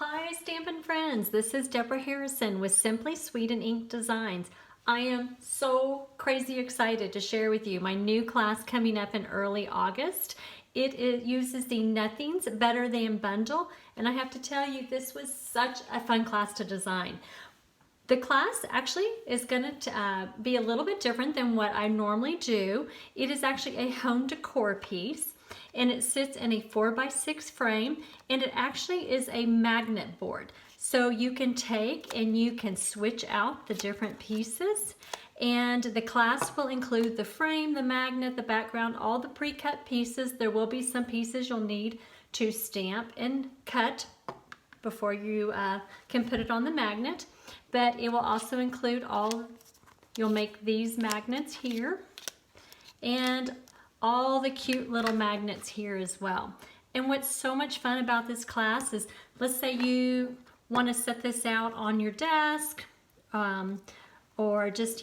Hi Stampin' Friends, this is Deborah Harrison with Simply Sweet and Ink Designs. I am so crazy excited to share with you my new class coming up in early August. It uses the Nothing's Better Than bundle, and I have to tell you, this was such a fun class to design. The class actually is going to be a little bit different than what I normally do. It is actually a home decor piece, and it sits in a 4x6 frame, and it actually is a magnet board. So you can take and you can switch out the different pieces, and the class will include the frame, the magnet, the background, all the pre-cut pieces. There will be some pieces you'll need to stamp and cut before you can put it on the magnet, but it will also include you'll make these magnets here and all the cute little magnets here as well. And what's so much fun about this class is, let's say you want to set this out on your desk or just,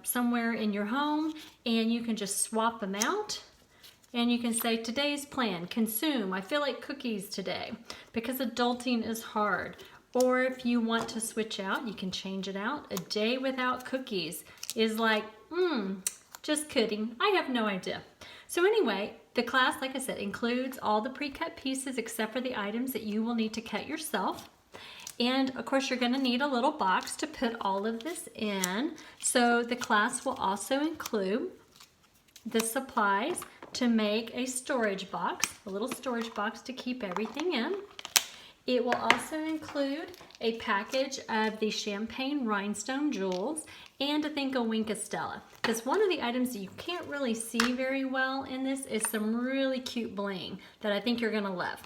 somewhere in your home, and you can just swap them out. And you can say, today's plan, consume. I feel like cookies today because adulting is hard. Or if you want to switch out, you can change it out. A day without cookies is like, just kidding. I have no idea. So anyway, the class, like I said, includes all the pre-cut pieces except for the items that you will need to cut yourself. And of course, you're going to need a little box to put all of this in. So the class will also include the supplies to make a storage box, a little storage box to keep everything in. It will also include a package of the champagne rhinestone jewels and I think a Wink of Stella. Because one of the items that you can't really see very well in this is some really cute bling that I think you're gonna love.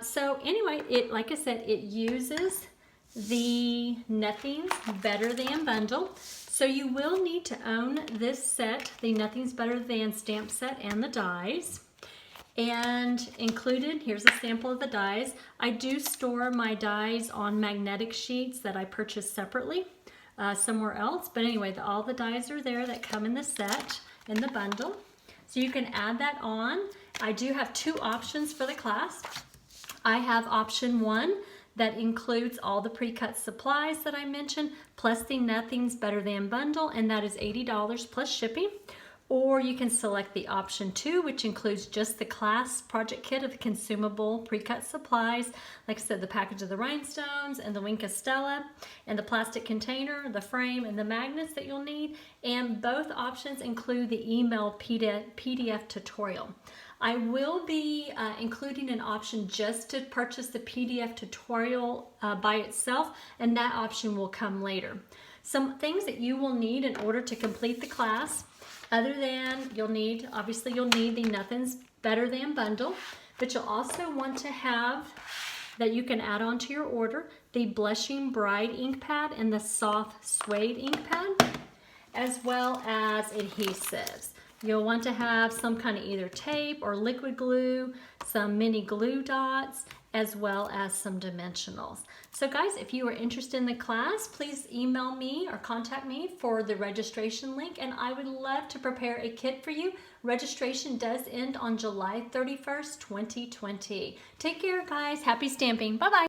So anyway, like I said, it uses the Nothing's Better Than bundle. So you will need to own this set, the Nothing's Better Than stamp set and the dies. And included, here's a sample of the dies. I do store my dies on magnetic sheets that I purchase separately somewhere else. But anyway, all the dies are there that come in the set, in the bundle. So you can add that on. I do have two options for the class. I have option 1 that includes all the pre-cut supplies that I mentioned, plus the Nothing's Better Than bundle, and that is $80 plus shipping. Or you can select the option 2, which includes just the class project kit of the consumable pre-cut supplies. Like I said, the package of the rhinestones and the Wink of Stella and the plastic container, the frame, and the magnets that you'll need. And both options include the email PDF tutorial. I will be including an option just to purchase the PDF tutorial by itself, and that option will come later. Some things that you will need in order to complete the class, other than obviously you'll need the Nothing's Better Than bundle, but you'll also want to have, that you can add on to your order, the Blushing Bride ink pad and the Soft Suede ink pad, as well as adhesives. You'll want to have some kind of either tape or liquid glue, some mini glue dots, as well as some dimensionals. So guys, if you are interested in the class, please email me or contact me for the registration link, and I would love to prepare a kit for you. Registration does end on July 31st, 2020. Take care, guys. Happy stamping. Bye-bye.